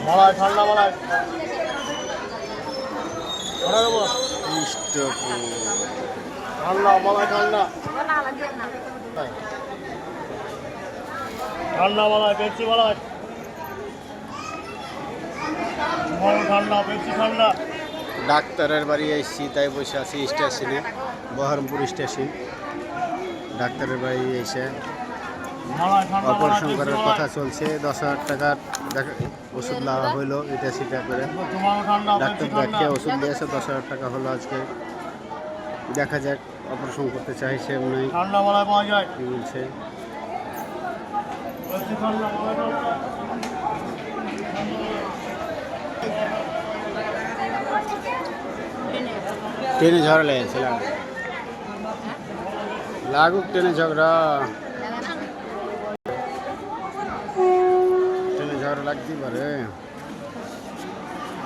মালায় ঠান্ডা মালায় ঠান্ডা মালায় ঠান্ডা ঠান্ডা মালায় পেপসি মালায় ঠান্ডা পেপসি ঠান্ডা। ডাক্তারের বাড়ি এসেছি তাই বসে আছি স্টেশনে, বহরমপুর স্টেশন। ডাক্তারের বাড়ি এসে অপারেশন করার কথা চলছে। 10,000 টাকার ওষুধ নেওয়া হইলো, এটা সেটা করে ডাক্তার দেখে ওষুধ দিয়েছে। 10,000 টাকা হলো আজকে। দেখা যাক, অপারেশন করতে চাইছে এমনি কি বলছে। ট্রেনে ঝগড়া লেগেছে, লাগুক ট্রেনে ঝগড়া, ট্রেনে ঝগড়া লাগতেই পারে।